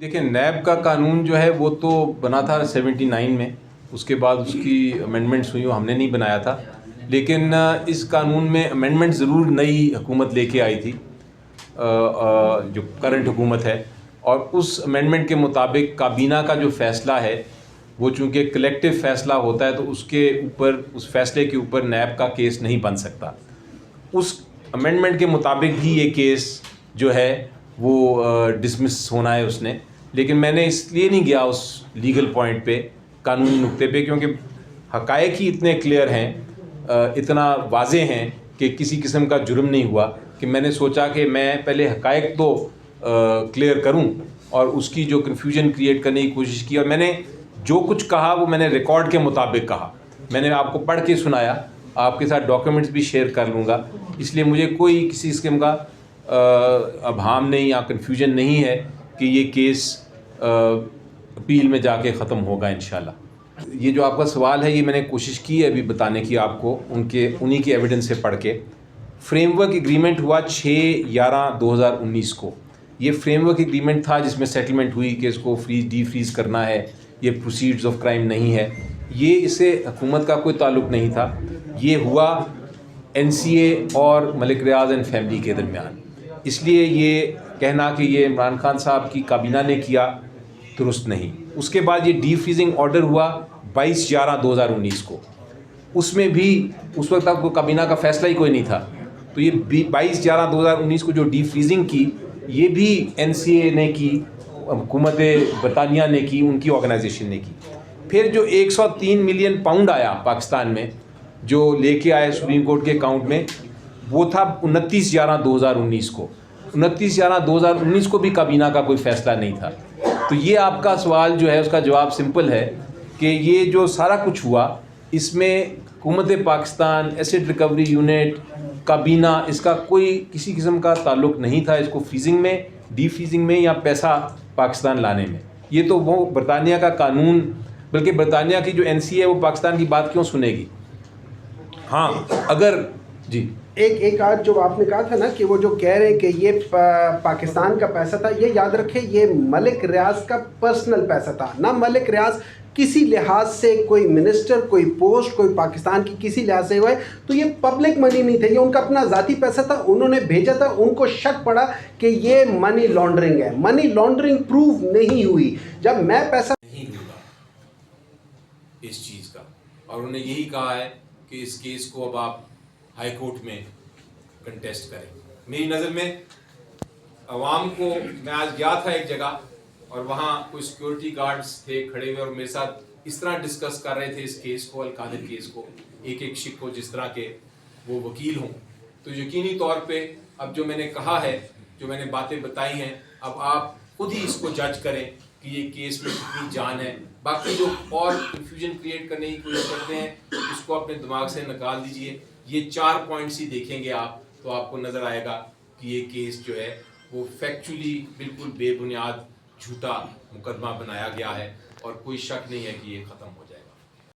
دیکھیں نیب کا قانون جو ہے وہ تو بنا تھا 79 میں، اس کے بعد اس کی امینڈمنٹس ہوئی، ہم نے نہیں بنایا تھا، لیکن اس قانون میں امینڈمنٹ ضرور نئی حکومت لے کے آئی تھی جو کرنٹ حکومت ہے، اور اس امینڈمنٹ کے مطابق کابینہ کا جو فیصلہ ہے وہ چونکہ کلیکٹیو فیصلہ ہوتا ہے تو اس کے اوپر، اس فیصلے کے اوپر نیب کا کیس نہیں بن سکتا۔ اس امینڈمنٹ کے مطابق ہی یہ کیس جو ہے وہ ڈسمس ہونا ہے اس نے، لیکن میں نے اس لیے نہیں گیا اس لیگل پوائنٹ پہ، قانونی نقطے پہ، کیونکہ حقائق ہی اتنے کلیئر ہیں، اتنا واضح ہیں کہ کسی قسم کا جرم نہیں ہوا، کہ میں نے سوچا کہ میں پہلے حقائق تو کلیئر کروں، اور اس کی جو کنفیوژن کریٹ کرنے کی کوشش کی، اور میں نے جو کچھ کہا وہ میں نے ریکارڈ کے مطابق کہا، میں نے آپ کو پڑھ کے سنایا، آپ کے ساتھ ڈاکیومنٹس بھی شیئر کر لوں گا، اس لیے مجھے کوئی کسی قسم کا ابہام نہیں یا کنفیوژن نہیں ہے کہ یہ کیس اپیل میں جا کے ختم ہوگا انشاءاللہ۔ یہ جو آپ کا سوال ہے یہ میں نے کوشش کی ہے ابھی بتانے کی آپ کو، انہی کے ایویڈنس سے پڑھ کے۔ فریم ورک ایگریمنٹ ہوا 6/11/2019 کو، یہ فریم ورک ایگریمنٹ تھا جس میں سیٹلمنٹ ہوئی کہ اس کو ڈی فریز کرنا ہے، یہ پروسیڈز آف کرائم نہیں ہے، یہ اس سے حکومت کا کوئی تعلق نہیں تھا، یہ ہوا NCA اور ملک ریاض اینڈ فیملی کے درمیان، اس لیے یہ کہنا کہ یہ عمران خان صاحب کی کابینہ نے کیا درست نہیں۔ اس کے بعد یہ ڈی فریزنگ آرڈر ہوا 22/11/2019 کو، اس میں بھی اس وقت تک کابینہ کا فیصلہ ہی کوئی نہیں تھا، تو یہ 22/11/2019 کو جو ڈی فریزنگ کی یہ بھی NCA نے کی، حکومت برطانیہ نے کی، ان کی آرگنائزیشن نے کی۔ پھر جو 103 ملین پاؤنڈ آیا پاکستان میں جو لے کے آئے سپریم کورٹ کے اکاؤنٹ میں، وہ تھا 29/11/2019 کو، 29/11/2019 کو بھی کابینہ کا کوئی فیصلہ نہیں تھا۔ تو یہ آپ کا سوال جو ہے اس کا جواب سمپل ہے کہ یہ جو سارا کچھ ہوا اس میں حکومت پاکستان، ایسڈ ریکوری یونٹ، کابینہ، اس کا کوئی کسی قسم کا تعلق نہیں تھا اس کو فریزنگ میں، ڈی فریزنگ میں یا پیسہ پاکستان لانے میں۔ یہ تو وہ برطانیہ کا قانون، بلکہ برطانیہ کی جو NCA ہے وہ پاکستان کی بات کیوں سنے گی؟ ہاں اگر جی ایک آج جو آپ نے کہا تھا نا کہ وہ جو کہہ رہے ہیں کہ یہ پاکستان کا پیسہ تھا، یہ یاد رکھیں یہ ملک ریاض کا پرسنل پیسہ تھا، نہ ملک ریاض کسی لحاظ سے کوئی منسٹر، کوئی پوسٹ، کوئی پاکستان کی کسی لحاظ سے ہوئے، تو یہ پبلک منی نہیں تھا، یہ ان کا اپنا ذاتی پیسہ تھا، انہوں نے بھیجا تھا، ان کو شک پڑا کہ یہ منی لانڈرنگ ہے، منی لانڈرنگ پروف نہیں ہوئی، جب میں پیسہ نہیں ہوگا اس چیز کا، اور انہوں نے یہی کہا ہے کہ اس کیس کو اب آپ ہائی کورٹ میں کنٹیسٹ کریں۔ میری نظر میں عوام کو، میں آج گیا تھا ایک جگہ اور وہاں کوئی سیکیورٹی گارڈز تھے کھڑے ہوئے اور میرے ساتھ اس طرح ڈسکس کر رہے تھے اس کیس کو، القادر کیس کو، ایک ایک شک کو، جس طرح کے وہ وکیل ہوں۔ تو یقینی طور پہ اب جو میں نے کہا ہے، جو میں نے باتیں بتائی ہیں، اب آپ خود ہی اس کو جج کریں کہ یہ کیس میں کتنی جان ہے۔ باقی جو اور کنفیوژن کریٹ کرنے کی کوشش کرتے ہیں اس کو اپنے دماغ سے نکال دیجئے، یہ 4 پوائنٹس ہی دیکھیں گے آپ تو آپ کو نظر آئے گا کہ یہ کیس جو ہے وہ فیکچولی بالکل بے بنیاد جھوٹا مقدمہ بنایا گیا ہے، اور کوئی شک نہیں ہے کہ یہ ختم ہو جائے۔